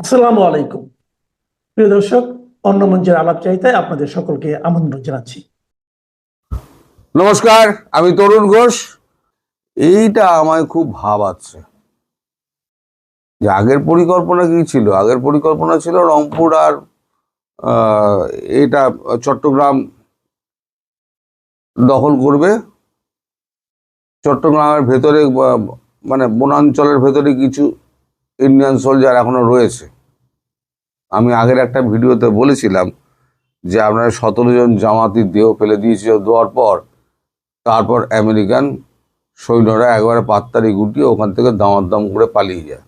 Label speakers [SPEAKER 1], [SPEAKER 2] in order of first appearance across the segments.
[SPEAKER 1] আসসালামু আলাইকুম। প্রিয় দর্শক, অন্য মঞ্চের আলাপ চাইতে আপনাদের সকলকে আমন্ত্রণ জানাচ্ছি।
[SPEAKER 2] নমস্কার, আমি তরুণ ঘোষ। এইটা আমায় খুব ভাবাচ্ছে যে আগের পরিকল্পনা কি ছিল। আগের পরিকল্পনা ছিল রংপুর আর আহ, এটা চট্টগ্রাম দখল করবে। চট্টগ্রামের ভেতরে মানে বনাঞ্চলের ভেতরে কিছু ইন্ডিয়ান সোলজার এখনো রয়েছে। আমি আগের একটা ভিডিওতে বলেছিলাম যে আপনারা 17 জন জামাতি দেহ ফেলে দিয়েছিল, দেওয়ার পর তারপর আমেরিকান সৈন্যরা একবারে পাত্তারি গুটিয়ে ওখান থেকে দামাদাম করে পালিয়ে যায়।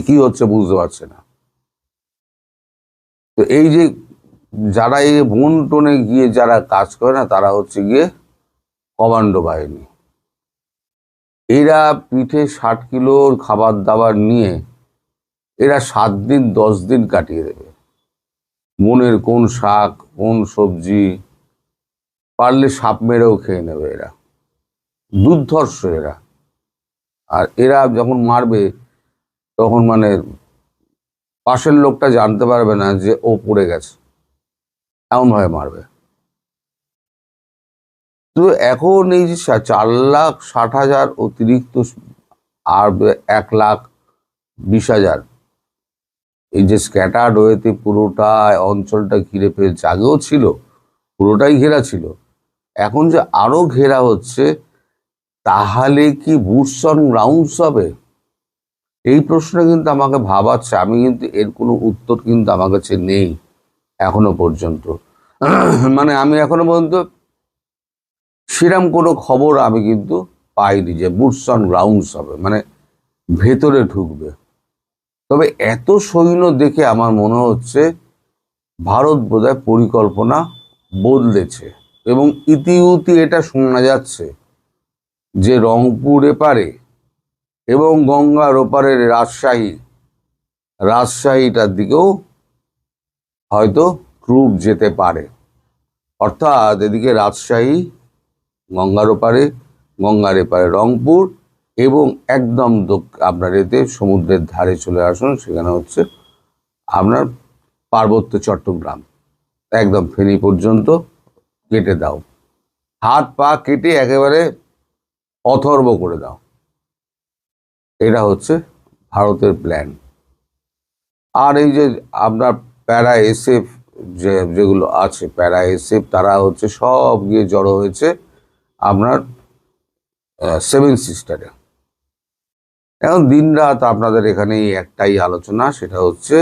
[SPEAKER 2] কি হচ্ছে বুঝতে পারছে না। তো এই যে যারা এই বন্টনে গিয়ে যারা কাজ করে না, তারা হচ্ছে গিয়ে কমান্ডো বাহিনী। এরা পিঠে 60 কিলোর খাবার দাবার নিয়ে এরা 7 দিন 10 দিন কাটিয়ে দেবে। বনের কোন শাক কোন সবজি পারলে সাপ মেরেও খেয়ে নেবে। এরা দুর্ধর্ষ এরা। আর এরা যখন মারবে তখন মানে পাশের লোকটা জানতে পারবে না যে ও পড়ে গেছে, এমন ভাবে মারবে। তো এখন এই যে 4,60,000 অতিরিক্ত আর 1,20,000 এই যে স্ক্যাটার্ড হয়েতে পুরোটা অঞ্চলটা ঘিরে ফেলছে। আগেও ছিল, পুরোটাই ঘেরা ছিল, এখন যে আরো ঘেরা হচ্ছে, তাহলে কি বুটস অন গ্রাউন্ডস হবে? এই প্রশ্নটা কিন্তু আমাকে ভাবাচ্ছে। আমি কিন্তু এর কোনো উত্তর কিন্তু আমার কাছে নেই এখনো পর্যন্ত। মানে আমি এখনো পর্যন্ত সেরকম কোনো খবর আমি কিন্তু পাইনি যে বুটস অন গ্রাউন্ডস হবে, মানে ভেতরে ঢুকবে। তবে এত সৈন্য দেখে আমার মনে হচ্ছে ভারত বোধহয় পরিকল্পনা বদলেছে। এবং ইতিউতি এটা শোনা যাচ্ছে যে রংপুর এপারে এবং গঙ্গার ওপারের রাজশাহীটার দিকেও হয়তো ট্রুপ যেতে পারে। অর্থাৎ এদিকে রাজশাহী, গঙ্গার ওপারে, গঙ্গার এপারে রংপুর, এবং একদম আপনার এতে সমুদ্রের ধারে চলে আসুন, সেখানে হচ্ছে আপনার পার্বত্য চট্টগ্রাম, একদম ফেনী পর্যন্ত কেটে দাও, হাত পা কেটে একেবারে অথর্ব করে দাও। এটা হচ্ছে ভারতের প্ল্যান। আর এই যে আপনার প্যারা এসএফ যেগুলো আছে, প্যারা এসএফ তারা হচ্ছে সব গিয়ে জড়ো হয়েছে আপনার 7 সিস্টারে। এখন দিনরাত আপনাদের এখানে একটাই আলোচনা, সেটা হচ্ছে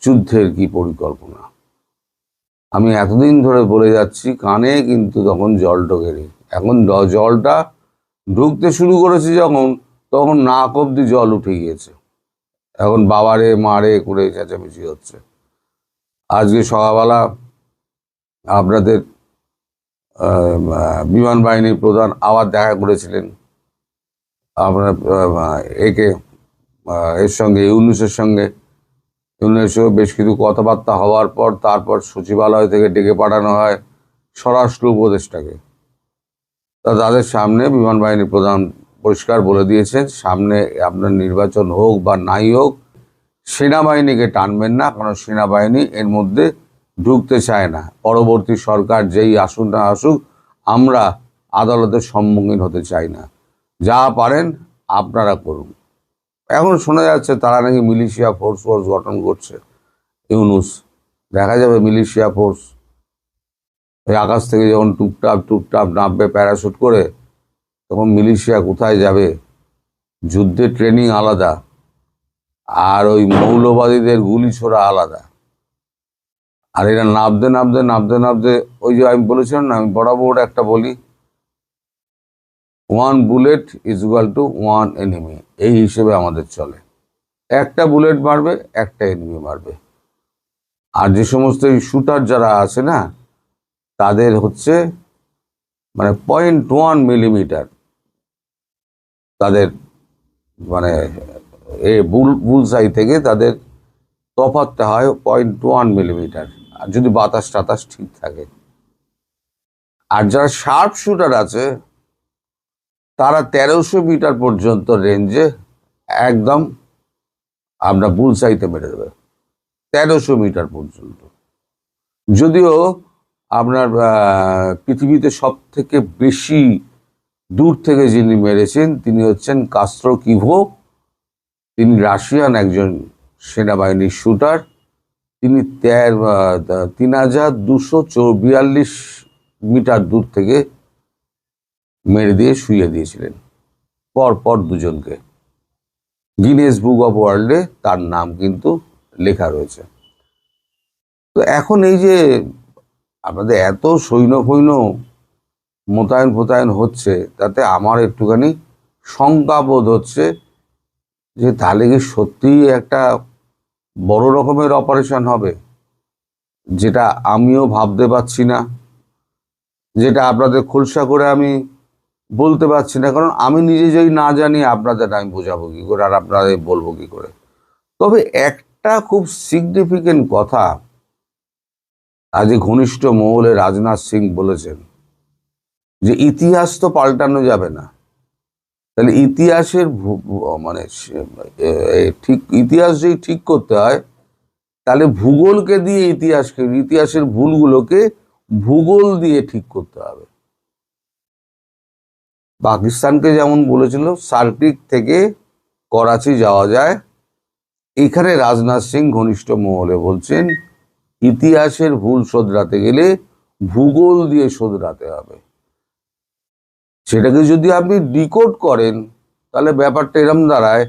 [SPEAKER 2] যুদ্ধের কি পরিকল্পনা। আমি এতদিন ধরে বলে যাচ্ছি, কানে কিন্তু তখন জল ঢোকেনি। এখন জলটা ঢুকতে শুরু করেছে যখন, তখন নাক অব্দি জল উঠে গিয়েছে। এখন বাবারে মারে করে চেঁচামেচি হচ্ছে। আজকে সকালবেলা আপনাদের বিমান বাহিনীর প্রধান আবার দেখা করেছিলেন আপনার এর সঙ্গে, ইউনুসের সঙ্গে। ইউনুসের বেশ কিছু কথাবার্তা হওয়ার পর তারপর সচিবালয় থেকে ডেকে পাঠানো হয় স্বরাষ্ট্র উপদেষ্টাকে। তাদের সামনে বিমান বাহিনীর প্রধান পরিষ্কার বলে দিয়েছেন, সামনে আপনার নির্বাচন হোক বা নাই হোক, সেনাবাহিনীকে টানবেন না, কারণ সেনাবাহিনী এর মধ্যে ঢুকতে চায় না। পরবর্তী সরকার যেই আসুক না আসুক, আমরা আদালতের সম্মুখীন হতে চাই না। যা পারেন আপনারা করুন। এখন শোনা যাচ্ছে তারা নাকি মিলিশিয়া ফোর্স গঠন করছে। ইউনুস, দেখা যাবে মিলিশিয়া ফোর্স এই আকাশ থেকে যখন টুকটাপ টুকটাপ নামবে প্যারাশুট করে, তখন মিলিশিয়া কোথায় যাবে? যুদ্ধের ট্রেনিং আলাদা, আর ওই মৌলবাদীদের গুলি ছোড়া আলাদা। আর এরা নামতে নামতে নামতে নামতে, ওই যে আমি বলেছিলাম না, আমি বরাবর একটা বলি, 1 bullet is equal to 1 enemy, এই হিসেবে আমাদের চলে। একটা বুলেট মারবে, একটা এনিমি মারবে। আর যে সমস্ত শুটার যারা আছে না, তাদের হচ্ছে মানে 0.1 মিলিমিটার তাদের মানে বুলসাই থেকে তাদের তফাৎটা হয় 0.1 মিলিমিটার, আর যদি বাতাস টাতাস ঠিক থাকে। আর যারা শার্প শুটার আছে, তারা 1300 মিটার পর্যন্ত রেঞ্জে একদম আপনার বুলসাইতে মেরে দেবে 1300 মিটার পর্যন্ত। যদিও আপনার পৃথিবীতে সব থেকে বেশি দূর থেকে যিনি মেরেছেন তিনি হচ্ছেন কাস্ত্রোকিভো। তিনি রাশিয়ান একজন সেনাবাহিনীর শুটার। তিনি 3242 মিটার দূর থেকে মেরে দিয়ে শুইয়ে দিয়েছিলেন পর পর দুজনকে। গিনেস বুক অফ ওয়ার্ল্ডে তার নাম কিন্তু লেখা রয়েছে। তো এখন এই যে আপনাদের এত সৈন্য মোতায়েন হচ্ছে, তাতে আমার একটুখানি শঙ্কাবোধ হচ্ছে যে তাহলে কি সত্যিই একটা বড় রকমের অপারেশন হবে, যেটা আমিও ভাবতে পারছি না, যেটা আপনাদের খোলসা করে আমি বলতে পারছি না। কারণ আমি নিজে যদি না জানি আপনাদের আমি বোঝাবো কি করে আর আপনাদের বলবো কি করে। তবে একটা খুব সিগনিফিকেন্ট কথা আজ ঘনিষ্ঠ মহলে রাজনাথ সিং বলেছেন যে ইতিহাস তো পাল্টানো যাবে না। তাহলে ইতিহাসের মানে ঠিক ইতিহাস যদি ঠিক করতে হয় তাহলে ভূগোলকে দিয়ে ইতিহাসের ভুলগুলোকে ভূগোল দিয়ে ঠিক করতে হবে। পাকিস্তানকে যেমন বলেছিল সার্কিট থেকে করাচি যাওয়া যায়, এখানে রাজনাথ সিং ঘনিষ্ঠ মহলে বলছেন ইতিহাসের ভুল শোধরাতে গেলে ভূগোল দিয়ে শোধরাতে হবে। সেটাকে যদি আপনি ডিকোড করেন তাহলে ব্যাপারটা এরকম দাঁড়ায়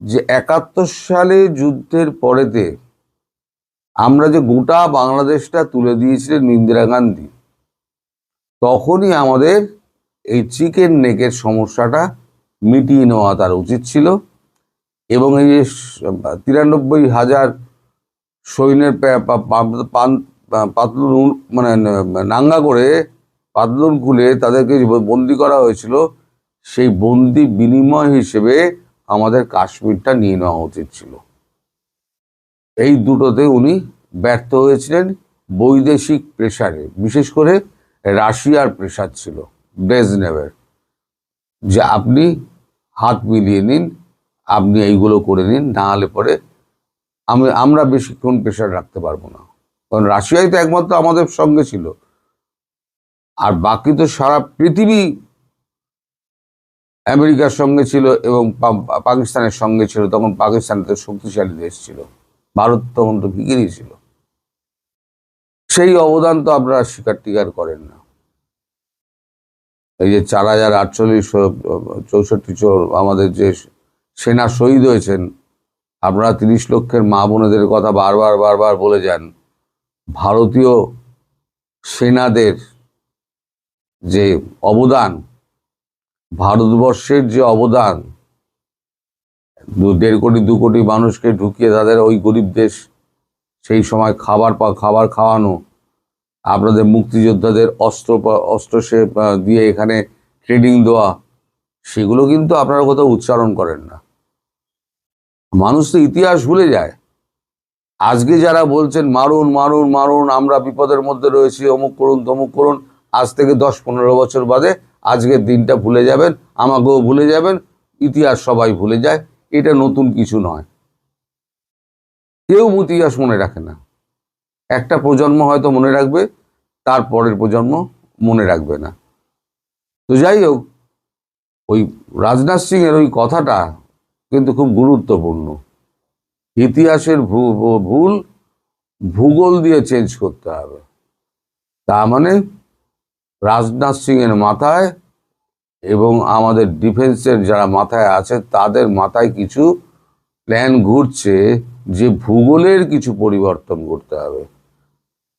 [SPEAKER 2] যে 71 সালে যুদ্ধের পরেতে আমরা যে গোটা বাংলাদেশটা তুলে দিয়েছিলেন ইন্দিরা গান্ধী, তখনই আমাদের এই চিকেন নেকের সমস্যাটা মিটিয়ে নেওয়া তার উচিত ছিল। এবং এই যে 93,000 সৈন্যের পাতলুন মানে নাঙ্গা করে পাতলুন খুলে তাদেরকে বন্দি করা হয়েছিল, সেই বন্দি বিনিময় হিসেবে আমাদের কাশ্মীরটা নিয়ে নেওয়া উচিত ছিল। এই দুটোতে উনি ব্যর্থ হয়েছিলেন। বৈদেশিক প্রেসারে, বিশেষ করে রাশিয়ার প্রেসার ছিল ব্রেজনেভের, যে আপনি হাত মিলিয়ে নিন, আপনি এইগুলো করে নিন, না হলে পরে আমরা বেশিক্ষণ প্রেসার রাখতে পারবো না। কারণ রাশিয়াই তো একমাত্র আমাদের সঙ্গে ছিল, আর বাকি তো সারা পৃথিবী আমেরিকার সঙ্গে ছিল এবং পাকিস্তানের সঙ্গে ছিল। তখন পাকিস্তান তো শক্তিশালী দেশ ছিল, ভারত তখন তো ভিখিরি ছিল। সেই অবদান তো আপনারা স্বীকার করেন না। এই যে 4,864 আমাদের যে সেনা শহীদ হয়েছেন, আপনারা 30 লক্ষের মা বোনেদের কথা বারবার বলে যান। ভারতীয় সেনাদের যে অবদান, ভারতবর্ষের যে অবদান, 1.5 কোটি 2 কোটি মানুষকে ঢুকিয়ে তাদের ওই গরিব দেশ সেই সময় খাবার খাওয়ানো, আপনাদের মুক্তিযোদ্ধাদের অস্ত্র সে দিয়ে এখানে ট্রেনিং দেওয়া, সেগুলো কিন্তু আপনারা কোথাও উচ্চারণ করেন না। মানুষ তো ইতিহাস ভুলে যায়। আজকে যারা বলছেন মারুন মারুন মারুন, আমরা বিপদের মধ্যে রয়েছি, অমুক করুন তমুক করুন, আজ থেকে 10-15 বছর বাদে আজকের দিনটা ভুলে যাবেন, আমাকেও ভুলে যাবেন, ইতিহাস সবাই ভুলে যায়। এটা নতুন কিছু নয়। কেউ ইতিহাস মনে রাখে না। একটা প্রজন্ম হয়তো মনে রাখবে, তারপরের প্রজন্ম মনে রাখবে না। তো যাই হোক, ওই রাজনাথ সিং এর ওই কথাটা কিন্তু খুব গুরুত্বপূর্ণ। ইতিহাসের ভুল ভূগোল দিয়ে চেঞ্জ করতে হবে। তার মানে রাজনাথ সিং এর মাথায় এবং আমাদের ডিফেন্সের যারা মাথায় আছে তাদের মাথায় কিছু প্ল্যান ঘুরছে যে ভূগোলের কিছু পরিবর্তন করতে হবে।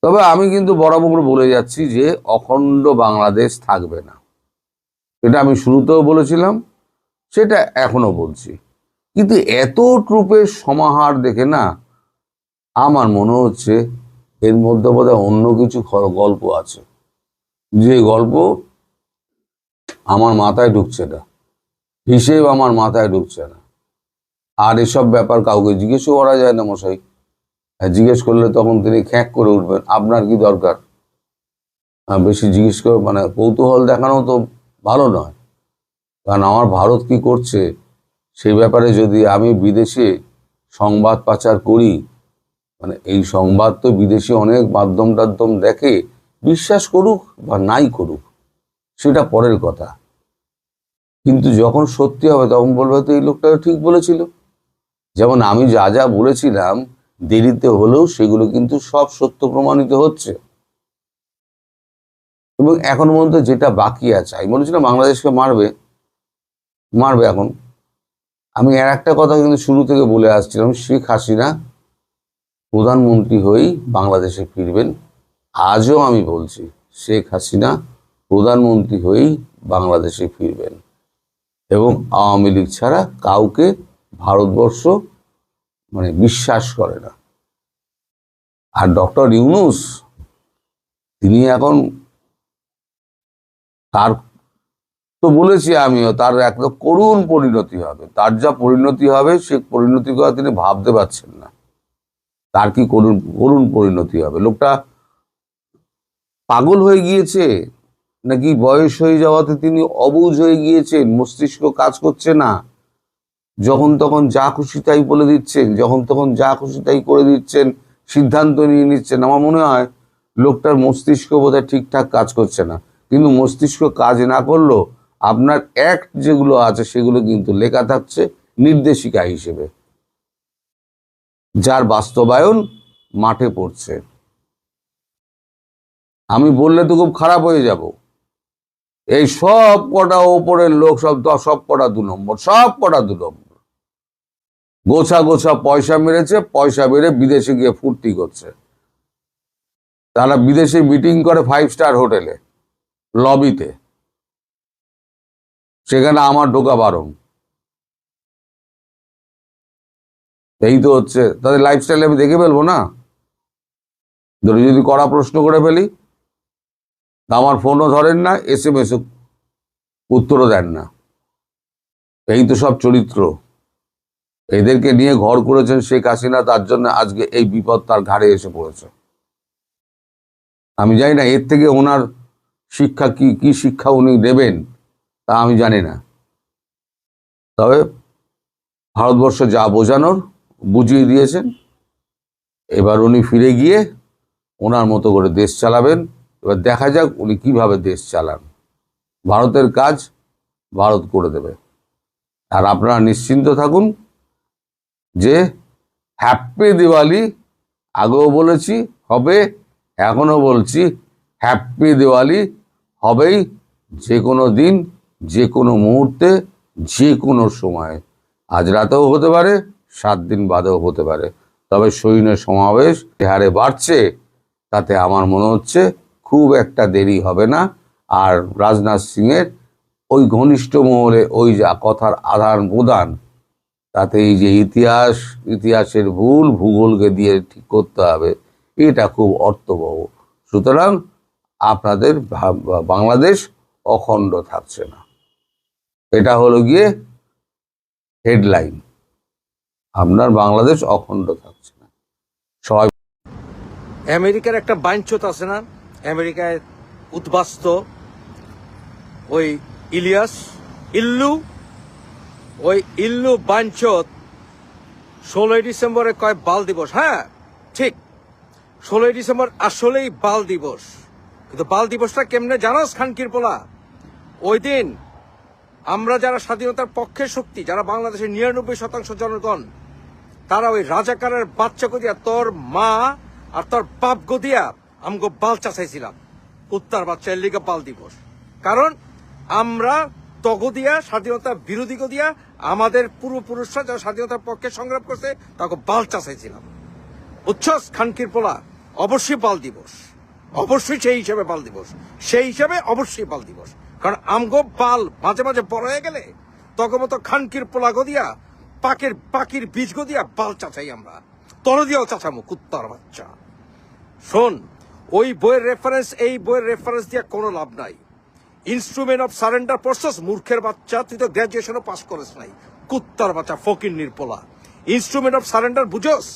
[SPEAKER 2] তবে আমি কিন্তু বরাবর বলে যাচ্ছি যে অখণ্ড বাংলাদেশ থাকবে না। এটা আমি শুরুতেও বলেছিলাম, সেটা এখনো বলছি। কিন্তু এত ট্রুপের সমাহার দেখে না আমার মনে হচ্ছে এর মধ্যে বোধহয় অন্য কিছু গল্প আছে, যে গল্প আমার মাথায় ঢুকছে না, হিসেব আমার মাথায় ঢুকছে না। আর এসব ব্যাপার কাউকে জিজ্ঞেসও করা যায় না মশাই। জিজ্ঞেস করলে তখন তিনি খ্যাঁক করে উঠবেন, আপনার কি দরকার? বেশি জিজ্ঞেস করে মানে কৌতূহল দেখানো তো ভালো নয়। কারণ আমার ভারত কি করছে সেই ব্যাপারে যদি আমি বিদেশে সংবাদ পাচার করি, মানে এই সংবাদ তো বিদেশি অনেক মাধ্যম টাধ্যম দেখে, বিশ্বাস করুক বা নাই করুক সেটা পরের কথা, কিন্তু যখন সত্যি হবে তখন বলবে তো এই লোকটা ঠিক বলেছিল। যেমন আমি যা যা বলেছিলাম দেরিতে হলেও সেগুলো কিন্তু সব সত্য প্রমাণিত হচ্ছে। এবং এখন পর্যন্ত যেটা বাকি আছে, আমি বলেছিলাম বাংলাদেশকে মারবে মারবে এখন, আমি আর একটা কথা কিন্তু শুরু থেকে বলে আসছিলাম, শেখ হাসিনা প্রধানমন্ত্রী হয়েই বাংলাদেশে ফিরবেন। আজও আমি বলছি শেখ হাসিনা প্রধানমন্ত্রী হয়েই বাংলাদেশে ফিরবেন, এবং আওয়ামী লীগ ছাড়া কাউকে ভারতবর্ষ মানে বিশ্বাস করে না। আর ডক্টর ইউনূস তিনি এখন, তার তো বলেছি আমিও, তার একটা করুণ পরিণতি হবে, তার যা পরিণতি হবে সে পরিণতির কথা তিনি ভাবতে পারছেন না। তার কি করুণ করুণ পরিণতি হবে। লোকটা পাগল হয়ে গিয়েছে নাকি বয়স হয়ে যাওয়াতে তিনি অবুঝ হয়ে গিয়েছেন, মস্তিষ্ক কাজ করছে না, যখন তখন যা খুশি তাই বলে দিচ্ছেন, যখন তখন যা খুশি তাই করে দিচ্ছেন, সিদ্ধান্ত নিয়ে নিচ্ছেন। আমার মনে হয় লোকটার মস্তিষ্ক বোধহয় ঠিকঠাক কাজ করছে না। কিন্তু মস্তিষ্ক কাজ না করলেও আপনার অ্যাক্ট যেগুলো আছে সেগুলো কিন্তু লেখা থাকছে নির্দেশিকা হিসেবে, যার বাস্তবায়ন মাঠে পড়ছে। আমি বললে তো খুব খারাপ হয়ে যাব, এই সব কটা ওপরের লোক সব কটা 2 নম্বর, সব কটা 2 নম্বর, গোছা গোছা পয়সা মেরেছে, পয়সা মেরে বিদেশে গিয়ে ফুর্তি করছে। তারা বিদেশে মিটিং করে 5 স্টার হোটেলে লবিতে, সেখানে আমার ঢোকা বারণ। এই তো হচ্ছে তাদের লাইফস্টাইল। আমি দেখে ফেলবো না, যদি কড়া প্রশ্ন করে ফেলি, আমার ফোনও ধরেন না, SMS উত্তরও দেন না। এই তো সব চরিত্র, এদেরকে নিয়ে ঘর করেছেন শেখ হাসিনা, তার জন্য আজকে এই বিপদ তার ঘাড়ে এসে পড়েছে। আমি জানি না এর থেকে ওনার শিক্ষা কি, কি শিক্ষা উনি দেবেন তা আমি জানি না। তবে ভারতবর্ষ যা বোঝানোর বুঝিয়ে দিয়েছেন, এবার উনি ফিরে গিয়ে ওনার মতো করে দেশ চালাবেন। এবার দেখা যাক উনি কিভাবে দেশ চালান। ভারতের কাজ ভারত করে দেবে। আর আপনারা নিশ্চিন্ত থাকুন যে হ্যাপি দিওয়ালি, আগেও বলেছি হবে, এখনো বলছি হ্যাপি দিওয়ালি হবেই, যে কোনো দিন, যে কোনো মুহূর্তে, যে কোনো সময়। আজ রাতেও হতে পারে, 7 দিন বাদেও হতে পারে। তবে সৈন্য সমাবেশ যে হারে বাড়ছে তাতে আমার মনে হচ্ছে খুব একটা দেরি হবে না। আর রাজনাথ সিংয়ের ওই ঘনিষ্ঠ মহলে ওই যা কথার আদান প্রদান, তাতে এই যে ইতিহাসের ভুল ভূগোলকে দিয়ে ঠিক করতে হবে, এটা খুব অর্থবহ। সুতরাং আপনাদের বাংলাদেশ অখণ্ড থাকছে না, এটা হলো গিয়ে হেডলাইন। আপনার বাংলাদেশ অখণ্ড থাকছে না। সবাই
[SPEAKER 3] আমেরিকার একটা বাইঞ্চত আছে না, আমেরিকায় উদ্বাস্ত ওই ওই ইল্লু বাইঞ্চত 16ই ডিসেম্বরে কয় বাল দিবস। হ্যাঁ ঠিক, 16ই ডিসেম্বর আসলেই বাল দিবস। কিন্তু বাল দিবসটা কেমনে জানোস খানকির পোলা? ওই দিন আমরা যারা স্বাধীনতার পক্ষের শক্তি, যারা বাংলাদেশের 99% জনগণ, তারা ওই রাজাকারের বাচ্চা গদিয়া, তোর মা আর তোর বাপ গদিয়া আমগো বাল চাচাইছিলাম। কুত্তার বাচ্চা, এর লিগে বাল দিবস। কারণ আমরা তগদিয়া স্বাধীনতা বিরোধী গদিয়া আমাদের পূর্বপুরুষরা যারা স্বাধীনতার পক্ষে সংগ্রাম করছে তাকে বাল চাচাইছিলাম। বুঝছস খানকির পোলা? অবশ্যই বাল দিবস, অবশ্যই সেই হিসেবে বাল দিবস, সেই হিসেবে অবশ্যই বাল দিবস। কারণ আমগো বাল মাঝে মাঝে বড় হয়ে গেলে তখন মতো খানকির পোলা গদিয়া পাখির বীজ গদিয়া বাল চাচাই আমরা, তর দিয়াও চাচামো কুত্তার বাচ্চা। শোন, ওই বইয়ের রেফারেন্স এই বইয়ের রেফারেন্স দিয়ে কোনো লাভ নাই। ইনস্ট্রুমেন্ট অফ সারেন্ডার পড়ছস? মূর্খের বাচ্চা, তুই তো গ্রাজুয়েশনও পাস করিস নাই, কুত্তার বাচ্চা ফকির নির্পোলা। ইনস্ট্রুমেন্ট অফ সারেন্ডার বুঝোস?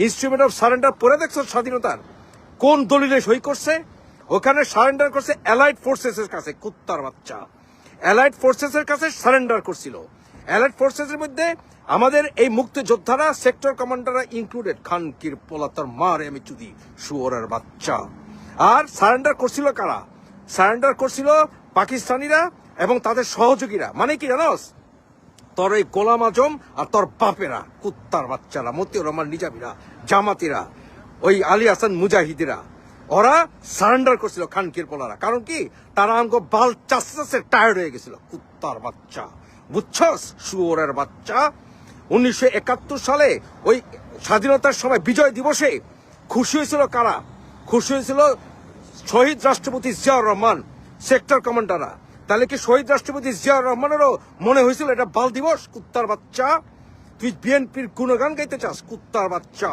[SPEAKER 3] ইনস্ট্রুমেন্ট অফ সারেন্ডার পড়ে দেখছস? স্বাধীনতার কোন দলিলে সই করছে? ওখানে সারেন্ডার করছে অ্যালাইড ফোর্সেসের কাছে, কুত্তার বাচ্চা। অ্যালাইড ফোর্সেসের কাছে সারেন্ডার করছিল। অ্যালাইড ফোর্সেসের মধ্যে আমাদের এই মুক্তিযোদ্ধারা, সেক্টর কমান্ডাররা ইনক্লুডেড, খানকির পোলা তার মারে আমি চুদি শুয়োরের বাচ্চা। আর সারেন্ডার করছিল কারা? সারেন্ডার করছিল পাকিস্তানিরা এবং তাদের সহযোগীরা। মানে কি জানোস? তোর এই গোলাম আজম আর তোর বাপেরা, কুত্তার বাচ্চারা, মতিউর রহমান নিজামীরা, জামাতিরা, ওই আলী হাসান মুজাহিদিরা, ওরা সারেন্ডার করছিল খানকির পোলারা। কারণ কি? তারা আমাকে বাল চাষে টায়ার্ড হয়ে গেছিল। কুত্তার বাচ্চা, বুঝছস? শুয়োরের বাচ্চা। 1971 সালে ওই স্বাধীনতার সময় বিজয় দিবসে খুশি হয়েছিল কারা? খুশি হয়েছিল শহীদ রাষ্ট্রপতি জিয়াউর রহমান, সেক্টর কমান্ডাররা। তাহলে কি শহীদ রাষ্ট্রপতি জিয়াউর রহমানেরও মনে হয়েছিল এটা বাল দিবস? কুত্তার বাচ্চা, তুই বিএনপির গুণগান গাইতে চাস? কুত্তার বাচ্চা,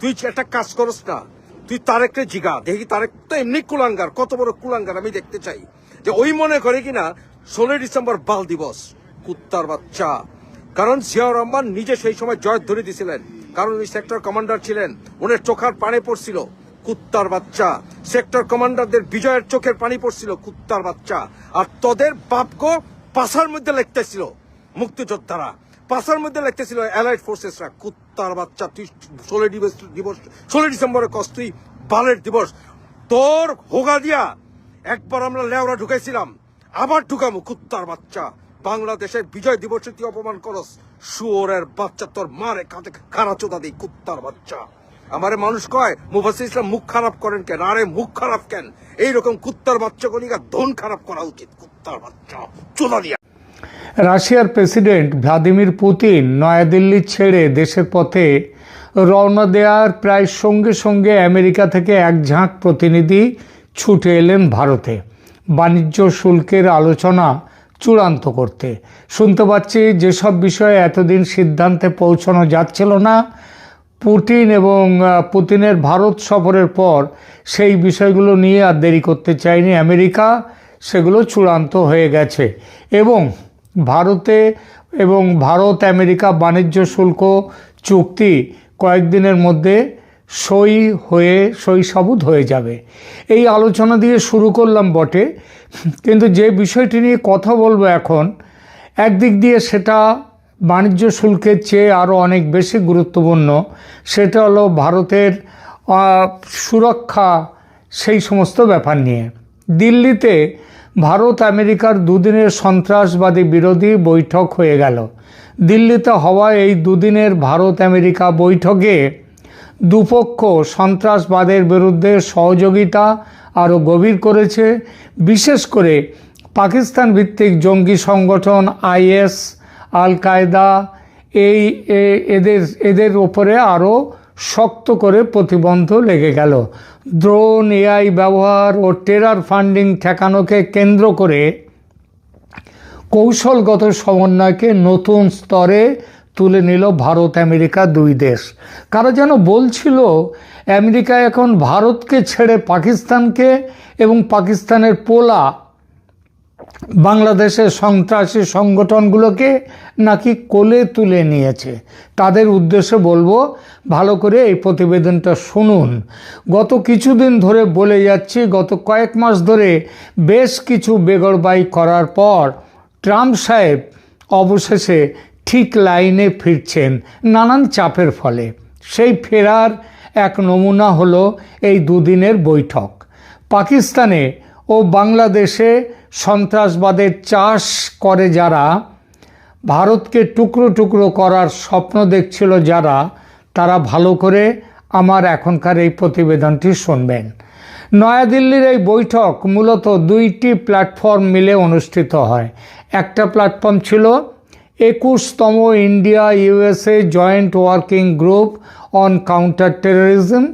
[SPEAKER 3] তুই একটা কাজ করস না, তুই তারেকরে জিগা, দেখি তারেক তো এমনি কুলাঙ্গার, কত বড় কুলাঙ্গার আমি দেখতে চাই, যে ওই মনে করে কিনা 16 ডিসেম্বর বাল দিবস। কুত্তার বাচ্চা। কারণ জিয়াউর রহমান নিজে সেই সময় জয়ধ্বনি দিছিলেন, কারণ উনি সেক্টর কমান্ডার ছিলেন, ওনার চোখের পানি পড়ছিল। কুত্তার বাচ্চা, সেক্টর কমান্ডারদের বিজয়ের চোখের পানি পড়ছিল। কুত্তার বাচ্চা। আর তোদের বাপকে পাশার মধ্যে লিখতেছিল মুক্তিযোদ্ধারা, পাশার মধ্যে লিখতেছিল অ্যালাইড ফোর্সেসরা। কুত্তার বাচ্চা, তুই 16 ডিসেম্বরে কস তুই বালের দিবস। তোর হোগা দিয়া একবার আমরা লেওরা ঢুকাইছিলাম, আবার ঢুকামু। কুত্তার বাচ্চা, বাংলাদেশের বিজয় দিবসে তুই অপমান করস। শুয়োরের বাচ্চা, তোর মারে কাঁধে খারা চোদা দিই। কুত্তার বাচ্চা। আমারে মানুষ কয় মুফাসসির ইসলাম মুখ খারাপ করেন কেন? আরে মুখ খারাপ কেন? এইরকম কুত্তার বাচ্চা গলিকা ধন খারাপ করা উচিত। কুত্তার বাচ্চা চোদা দিয়া।
[SPEAKER 4] রাশিয়ার প্রেসিডেন্ট ভ্লাদিমির পুতিন নয়াদিল্লি ছেড়ে দেশের পথে রওনা দেওয়ার প্রায় সঙ্গে সঙ্গে আমেরিকা থেকে এক ঝাঁক প্রতিনিধি ছুটে এলেন ভারতে বাণিজ্য শুল্কের আলোচনা চূড়ান্ত করতে। শুনতে পাচ্ছি যেসব বিষয়ে এতদিন সিদ্ধান্তে পৌঁছানো যাচ্ছিল না, পুতিন এবং পুতিনের ভারত সফরের পর সেই বিষয়গুলো নিয়ে আর দেরি করতে চায়নি আমেরিকা, সেগুলো চূড়ান্ত হয়ে গেছে এবং ভারত আমেরিকা বাণিজ্য শুল্ক চুক্তি কয়েকদিনের মধ্যে সই সাবুত হয়ে যাবে। এই আলোচনা দিয়ে শুরু করলাম বটে, কিন্তু যে বিষয়টি নিয়ে কথা বলবো এখন, একদিক দিয়ে সেটা বাণিজ্য শুল্কের চেয়ে আরও অনেক বেশি গুরুত্বপূর্ণ। সেটা হলো ভারতের সুরক্ষা, সেই সমস্ত ব্যাপার নিয়ে। দিল্লিতে ভারত আমেরিকার দুদিনের সন্ত্রাসবাদী বিরোধী বৈঠক হয়ে গেল। দিল্লিতে হওয়া এই দুদিনের ভারত আমেরিকা বৈঠকে দুপক্ষ সন্ত্রাসবাদের বিরুদ্ধে সহযোগিতা আরও গভীর করেছে। বিশেষ করে পাকিস্তান ভিত্তিক জঙ্গি সংগঠন আইএস, আল কায়দা, এদের ওপরে আরও শক্ত করে প্রতিবন্ধ লেগে গেল। ড্রোন, এআই ব্যবহার ও টেরর ফান্ডিং ঠেকানোকে কেন্দ্র করে কৌশলগত সমন্বয়কে নতুন স্তরে তুলে নিল ভারত আমেরিকা দুই দেশ। কারা যেন বলছিল আমেরিকা এখন ভারতকে ছেড়ে পাকিস্তানকে এবং পাকিস্তানের পোলা বাংলাদেশের সন্ত্রাসী সংগঠনগুলোকে নাকি কোলে তুলে নিয়েছে। তাদের উদ্দেশ্যে বলবো, ভালো করে এই প্রতিবেদনটা শুনুন। গত কিছুদিন ধরে বলে যাচ্ছি, গত কয়েক মাস ধরে বেশ কিছু বেগরবাই করার পর ট্রাম্প সাহেব অবশেষে ঠিক লাইনে ফিরছেন নানান চাপের ফলে। সেই ফেরার এক নমুনা হলো এই দুদিনের বৈঠক। পাকিস্তানে ও বাংলাদেশে সন্ত্রাসবাদের চাষ করে যারা, ভারতকে টুকরো টুকরো করার স্বপ্ন দেখছিল যারা, তারা ভালো করে আমার এখনকার এই প্রতিবেদনটি শুনবেন। নয়াদিল্লির এই বৈঠক মূলত দুইটি প্ল্যাটফর্ম মিলে অনুষ্ঠিত হয়। একটা প্ল্যাটফর্ম ছিল 21তম India USA joint working group on counter terrorism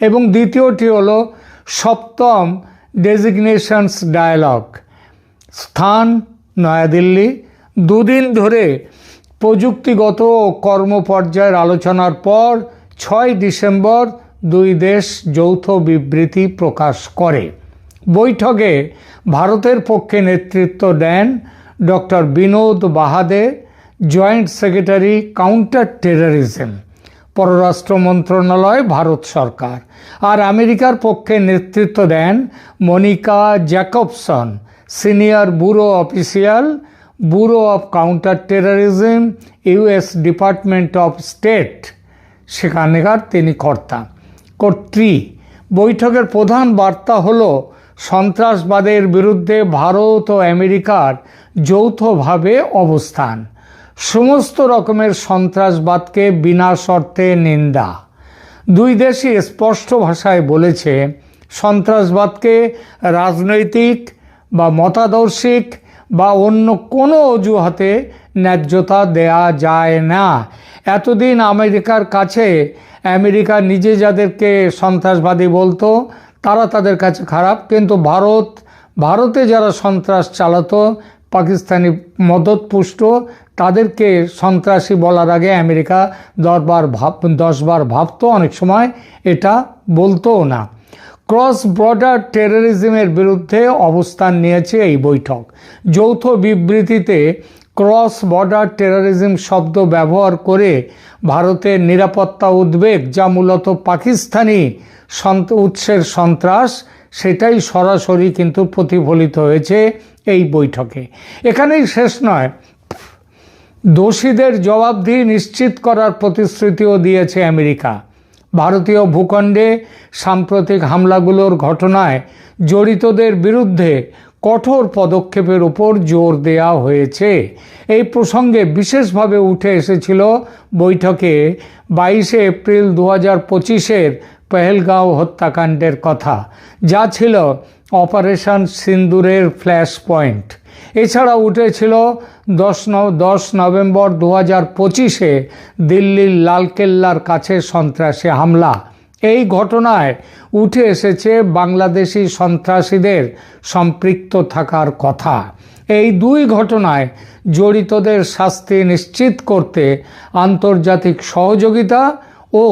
[SPEAKER 4] এবং দ্বিতীয়টি হলো 7ম ডেজিগনেশনস ডায়ালগ। স্থান নয়াদিল্লি। দুদিন ধরে প্রযুক্তিগত ও কর্মপর্যায়ের আলোচনার পর 6 ডিসেম্বর দুই দেশ যৌথ বিবৃতি প্রকাশ করে। বৈঠকে ভারতের পক্ষে নেতৃত্ব দেন doctor Binod Bahade, joint secretary counter terrorism, পররাষ্ট্র মন্ত্রণালয়, ভারত সরকার। আর আমেরিকার পক্ষে নেতৃত্ব দেন Monica Jacobson, senior bureau official, bureau of counter terrorism, US department of state, সেখানকার তিনি কর্ত্রী। বৈঠকের প্রধান বার্তা হলো সন্ত্রাসবাদের বিরুদ্ধে ভারত ও আমেরিকার যৌথভাবে অবস্থান, সমস্ত রকমের সন্ত্রাসবাদকে বিনা শর্তে নিন্দা। দুই দেশই স্পষ্ট ভাষায় বলেছে সন্ত্রাসবাদকে রাজনৈতিক বা মতাদর্শিক বা অন্য কোনো অজুহাতে ন্যায্যতা দেয়া যায় না। এতদিন আমেরিকার কাছে আমেরিকা নিজে যাদেরকে সন্ত্রাসবাদী বলতো তারা তাদের কাছে খারাপ, কিন্তু ভারতে যারা সন্ত্রাস চালাতো পাকিস্তানি মদতপুষ্ট তাদেরকে সন্ত্রাসী বলার আগে আমেরিকা 10 বার ভাবতো, অনেক সময় এটা বলতো না। ক্রস বর্ডার টেররিজমের বিরুদ্ধে অবস্থান নিয়েছে এই বৈঠক। যৌথ বিবৃতিতে ক্রস বর্ডার টেররিজম শব্দ ব্যবহার করে ভারতের নিরাপত্তা উদ্বেগ, যা মূলত পাকিস্তানি উৎসের সন্ত্রাস, সেটাই সরাসরি কিন্তু প্রতিফলিত হয়েছে এই বৈঠকে। এখানেই শেষ নয়, দোষীদের জবাবদিহি নিশ্চিত করার প্রতিশ্রুতিও দিয়েছে আমেরিকা। ভারতীয় ভূখণ্ডে সাম্প্রতিক হামলাগুলোর ঘটনায় জড়িতদের বিরুদ্ধে কঠোর পদক্ষেপের উপর জোর দেওয়া হয়েছে। এই প্রসঙ্গে বিশেষভাবে উঠে এসেছিল বৈঠকে 22 এপ্রিল 2025-এর পেহেলগাঁও হত্যাকাণ্ডের কথা, যা ছিল অপারেশন সিন্দুরের ফ্ল্যাশ পয়েন্ট। এছাড়া উঠেছিল 10 নভেম্বর 2025-এ দিল্লির লালকেল্লার কাছে সন্ত্রাসী হামলা। এই ঘটনায় উঠে এসেছে বাংলাদেশি সন্ত্রাসীদের সম্পৃক্ত থাকার কথা। এই দুই ঘটনায় জড়িতদের শাস্তি নিশ্চিত করতে আন্তর্জাতিক সহযোগিতা ও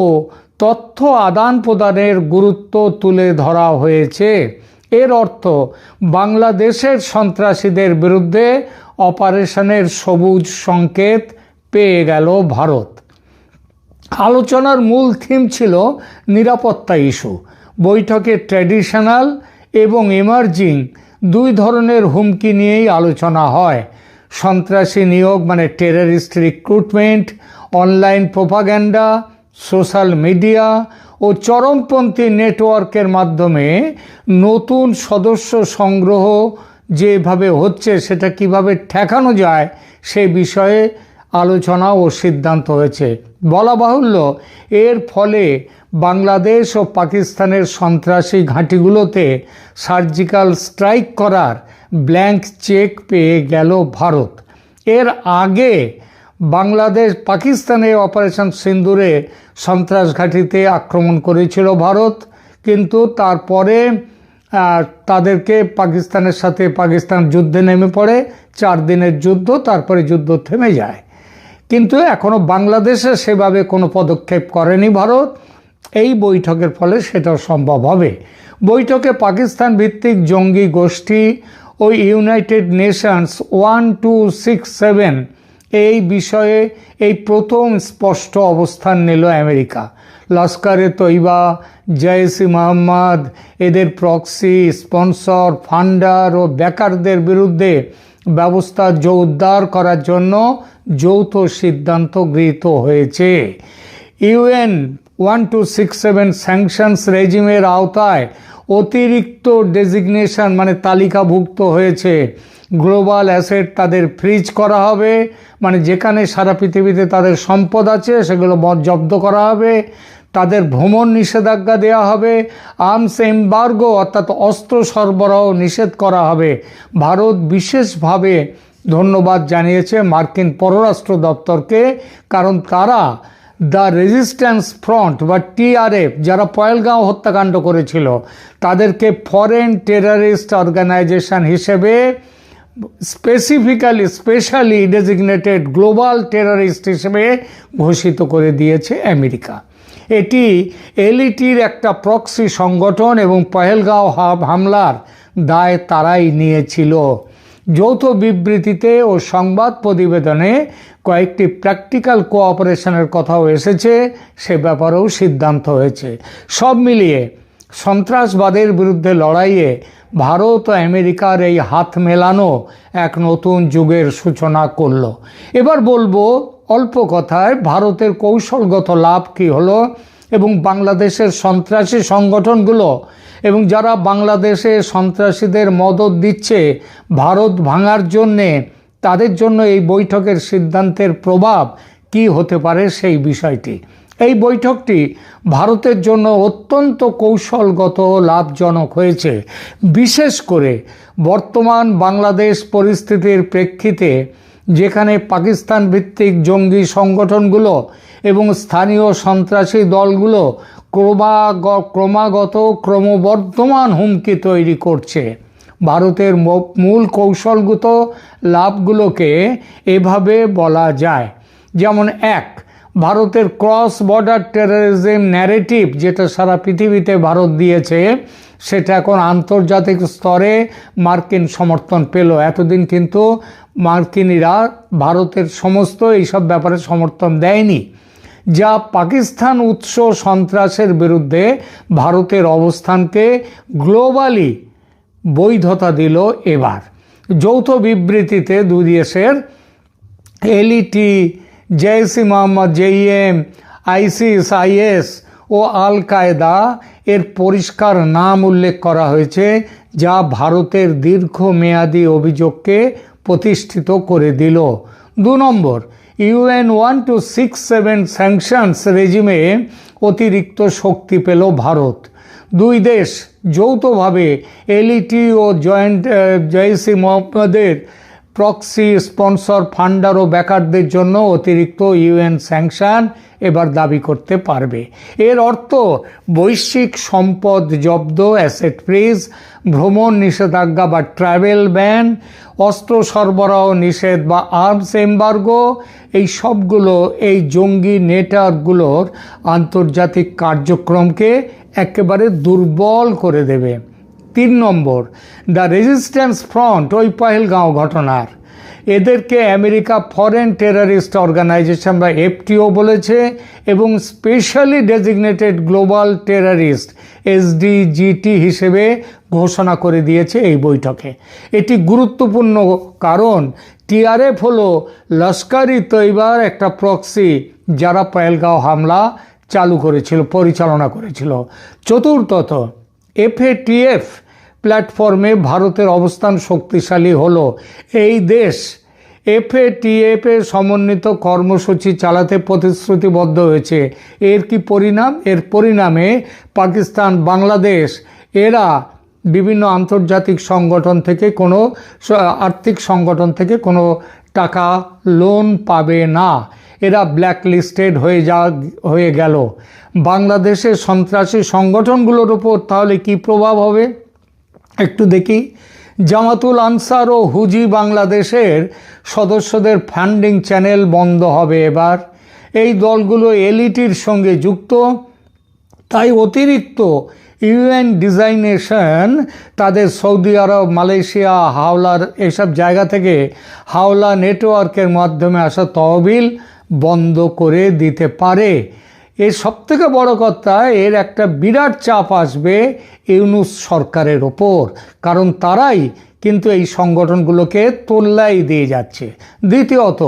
[SPEAKER 4] তথ্য আদান প্রদানের গুরুত্ব তুলে ধরা হয়েছে। এর অর্থ বাংলাদেশের সন্ত্রাসীদের বিরুদ্ধে অপারেশনের সবুজ সংকেত পেয়ে গেল ভারত। আলোচনার মূল থিম ছিল নিরাপত্তা ইস্যু। বৈঠকে ট্র্যাডিশনাল এবং এমার্জিং দুই ধরনের হুমকি নিয়েই আলোচনা হয়। সন্ত্রাসী নিয়োগ মানে terrorist recruitment, online propaganda, social media ও চরমপন্থী নেটওয়ার্কের মাধ্যমে নতুন সদস্য সংগ্রহ যেভাবে হচ্ছে সেটা কিভাবে ঠেকানো যায় সে বিষয়ে আলোচনা ও সিদ্ধান্ত হয়েছে। বলা বাহুল্য, এর ফলে বাংলাদেশ ও পাকিস্তানের সন্ত্রাসী ঘাঁটিগুলোতে সার্জিক্যাল স্ট্রাইক করার ব্ল্যাঙ্ক চেক পেয়ে গেল ভারত। এর আগে বাংলাদেশ পাকিস্তানে অপারেশন সিন্দুরে সন্ত্রাস ঘাঁটিতে আক্রমণ করেছিল ভারত, কিন্তু তারপরে তাদেরকে পাকিস্তানের সাথে পাকিস্তান যুদ্ধে নেমে পড়ে। 4 দিনের যুদ্ধ, তারপরে যুদ্ধ থেমে যায়। কিন্তু এখনও বাংলাদেশে সেভাবে কোনো পদক্ষেপ করেনি ভারত। এই বৈঠকের ফলে সেটাও সম্ভব হবে। বৈঠকে পাকিস্তান ভিত্তিক জঙ্গি গোষ্ঠী ও ইউনাইটেড নেশনস 1267 এই বিষয়ে এই প্রথম স্পষ্ট অবস্থান নিল আমেরিকা। লস্করে তৈবা, জৈশ-ই মোহাম্মদ, এদের প্রক্সি, স্পন্সর, ফান্ডার ও ব্যাকারদের বিরুদ্ধে ব্যবস্থা জোরদার করার জন্য যৌথ সিদ্ধান্ত গৃহীত হয়েছে। UN 1267 স্যাংশনস রেজিমের আওতায় অতিরিক্ত ডেজিগনেশন মানে তালিকাভুক্ত হয়েছে। গ্লোবাল অ্যাসেট তাদের ফ্রিজ করা হবে, মানে যেখানে সারা পৃথিবীতে তাদের সম্পদ আছে সেগুলো জব্দ করা হবে। তাদের ভ্রমণ নিষেধাজ্ঞা দেওয়া হবে। আর্মস এম্বার্গো অর্থাৎ অস্ত্র সরবরাহ নিষেধ করা হবে। ভারত বিশেষভাবে ধন্যবাদ জানিয়েছে মার্কিন পররাষ্ট্র দপ্তরকে, কারণ তারা দ্য রেজিস্ট্যান্স ফ্রন্ট বা TRF যারা পহেলগাঁও হত্যাকাণ্ড করেছিল তাদেরকে ফরেন টেররিস্ট অর্গানাইজেশন হিসেবে স্পেশালি ডেজিগনেটেড গ্লোবাল টেররিস্ট হিসেবে ঘোষিত করে দিয়েছে আমেরিকা। এটি এলইটির একটা প্রক্সি সংগঠন এবং পহেলগাঁও হামলার দায় তারাই নিয়েছিল। যৌথ বিবৃতিতে ও সংবাদ প্রতিবেদনে কয়েকটি প্র্যাকটিক্যাল কোঅপারেশনের কথাও এসেছে, সে ব্যাপারেও সিদ্ধান্ত হয়েছে। সব মিলিয়ে সন্ত্রাসবাদের বিরুদ্ধে লড়াইয়ে ভারত ও আমেরিকার এই হাত মেলানো এক নতুন যুগের সূচনা করল। এবার বলবো অল্প কথায় ভারতের কৌশলগত লাভ কী হলো এবং বাংলাদেশের সন্ত্রাসী সংগঠনগুলো এবং যারা বাংলাদেশে সন্ত্রাসীদের মদদ দিচ্ছে ভারত ভাঙার জন্যে, তাদের জন্য এই বৈঠকের সিদ্ধান্তের প্রভাব কি হতে পারে সেই বিষয়টি। এই বৈঠকটি ভারতের জন্য অত্যন্ত কৌশলগত লাভজনক হয়েছে, বিশেষ করে বর্তমান বাংলাদেশ পরিস্থিতির প্রেক্ষিতে, যেখানে পাকিস্তান ভিত্তিক জঙ্গি সংগঠনগুলো এবং স্থানীয় সন্ত্রাসী দলগুলো ক্রমবর্ধমান হুমকি তৈরি করছে। ভারতের মূল কৌশলগত লাভগুলোকে এভাবে বলা যায়, যেমন এক, ভারতের ক্রস বর্ডার টেররিজম ন্যারেটিভ যেটা সারা পৃথিবীতে ভারত দিয়েছে, সেটা এখন আন্তর্জাতিক স্তরে মার্কিন সমর্থন পেল। এতদিন কিন্তু মার্কিনিরা ভারতের সমস্ত এইসব ব্যাপারে সমর্থন দেয়নি, যা পাকিস্তান উৎস সন্ত্রাসের বিরুদ্ধে ভারতের অবস্থানকে গ্লোবালি বৈধতা দিল। এবার যৌথ বিবৃতিতে দুই দেশের LET, Jaish e Mohammad, JEM, ISIS, IS ও আল কায়দা এর পরিষ্কার নাম উল্লেখ করা হয়েছে, যা ভারতের দীর্ঘমেয়াদী অভিযোগকে প্রতিষ্ঠিত করে দিল। 2 নম্বর, UN 1267 স্যাংশনস রেজিমে অতিরিক্ত শক্তি পেল ভারত। দুই দেশ যৌথভাবে এলইটি ও জেইশ-ই মোহাম্মদের প্রক্সি স্পন্সর ফান্ডার ও ব্যাকারদের জন্য অতিরিক্ত ইউএন স্যাংশন এবার দাবি করতে পারবে। এর অর্থ বৈশ্বিক সম্পদ জব্দ, অ্যাসেট ফ্রিজ, ভ্রমণ নিষেধাজ্ঞা বা ট্রাভেল ব্যান, অস্ত্র সরবরাহ নিষেধ বা আর্মস এম্বার্গো, এই সবগুলো এই জঙ্গি নেটওয়ার্কগুলোর আন্তর্জাতিক কার্যক্রমকে একেবারে দুর্বল করে দেবে। 3 নম্বর, দ্য রেজিস্ট্যান্স ফ্রন্ট, ওই পহেলগাঁও ঘটনার, এদেরকে আমেরিকা ফরেন টেররিস্ট অর্গানাইজেশন বা এফটিও বলেছে এবং স্পেশালি ডেজিগনেটেড গ্লোবাল টেররিস্ট এসডিজিটি হিসেবে ঘোষণা করে দিয়েছে এই বৈঠকে। এটি গুরুত্বপূর্ণ কারণ টিআরএফ হলো লস্কর-ই তৈবার একটা প্রক্সি, যারা পহেলগাঁও হামলা পরিচালনা করেছিল। চতুর্থত, এফএটিএফ প্ল্যাটফর্মে ভারতের অবস্থান শক্তিশালী হলো। এই দেশ এফএটিএফ এর সমন্বিত কর্মসূচি চালাতে প্রতিশ্রুতিবদ্ধ হয়েছে। এর কি পরিণাম? এর পরিণামে পাকিস্তান, বাংলাদেশ এরা বিভিন্ন আন্তর্জাতিক সংগঠন থেকে কোনো আর্থিক সংগঠন থেকে কোনো টাকা লোন পাবে না। এরা ব্ল্যাক লিস্টেড হয়ে গেল। বাংলাদেশের সন্ত্রাসী সংগঠনগুলোর উপর তাহলে কি প্রভাব হবে একটু দেখি। জামাতুল আনসার ও হুজি বাংলাদেশের সদস্যদের ফান্ডিং চ্যানেল বন্ধ হবে এবার। এই দলগুলো এলইটির সঙ্গে যুক্ত, তাই অতিরিক্ত ইউএন ডিজাইনেশন তাদের সৌদি আরব, মালয়েশিয়া, হাওলার এসব জায়গা থেকে হাওলা নেটওয়ার্কের মাধ্যমে আসা তহবিল বন্ধ করে দিতে পারে। এর সবথেকে বড় কথা, এর একটা বিরাট চাপ আসবে ইউনূস সরকারের ওপর, কারণ তারাই কিন্তু এই সংগঠনগুলোকে তোল্লাই দিয়ে যাচ্ছে। দ্বিতীয়ত,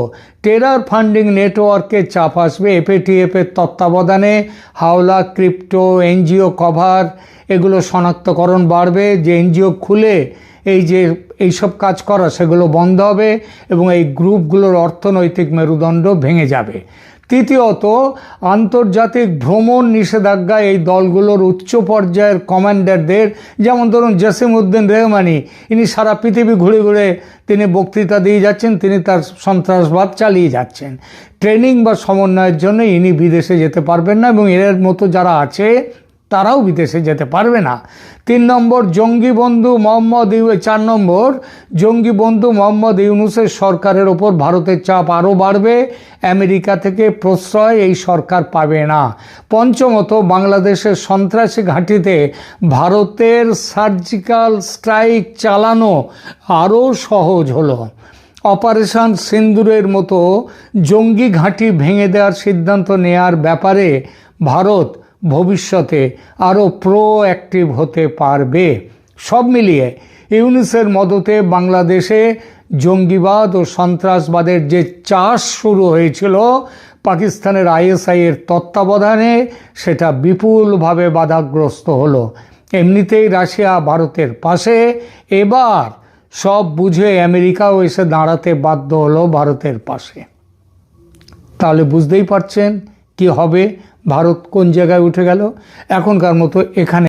[SPEAKER 4] টেরর ফান্ডিং নেটওয়ার্কের চাপ আসবে এফএটিএফ এর তত্ত্বাবধানে। হাওলা, ক্রিপ্টো, এনজিও কভার, এগুলো শনাক্তকরণ বাড়বে। যে এনজিও খুলে এইসব কাজ করা, সেগুলো বন্ধ হবে এবং এই গ্রুপগুলোর অর্থনৈতিক মেরুদণ্ড ভেঙে যাবে। তৃতীয়ত, আন্তর্জাতিক ভ্রমণ নিষেধাজ্ঞা এই দলগুলোর উচ্চ পর্যায়ের কমান্ডারদের, যেমন ধরুন জসিম-উদ্দিন রেহমানি, ইনি সারা পৃথিবী ঘুরে ঘুরে তিনি বক্তৃতা দিয়ে যাচ্ছেন, তিনি তার সন্ত্রাসবাদ চালিয়ে যাচ্ছেন। ট্রেনিং বা সমন্বয়ের জন্য ইনি বিদেশে যেতে পারবেন না এবং এর মতো যারা আছে তারাও বিদেশে যেতে পারবে না। 4 নম্বর, জঙ্গি বন্ধু মোহাম্মদ ইউনূসের সরকারের ওপর ভারতের চাপ আরও বাড়বে। আমেরিকা থেকে প্রশ্রয় এই সরকার পাবে না। পঞ্চমত, বাংলাদেশের সন্ত্রাসী ঘাঁটিতে ভারতের সার্জিক্যাল স্ট্রাইক চালানো আরও সহজ হলো। অপারেশন সিন্দুরের মতো জঙ্গি ঘাঁটি ভেঙে দেওয়ার সিদ্ধান্ত নেয়ার ব্যাপারে ভারত ভবিষ্যতে আরও প্রোঅ্যাক্টিভ হতে পারবে। সব মিলিয়ে ইউনুসের মদতে বাংলাদেশে জঙ্গিবাদ ও সন্ত্রাসবাদের যে চাষ শুরু হয়েছিল পাকিস্তানের আইএসআই এর তত্ত্বাবধানে, সেটা বিপুলভাবে বাধাগ্রস্ত হলো। এমনিতেই রাশিয়া ভারতের পাশে, এবার সব বুঝে আমেরিকাও এসে দাঁড়াতে বাধ্য হলো ভারতের পাশে। তাহলে বুঝতেই পারছেন কি হবে, ভারত কোন জায়গায় উঠে গেল। এখনকার মতো এখানে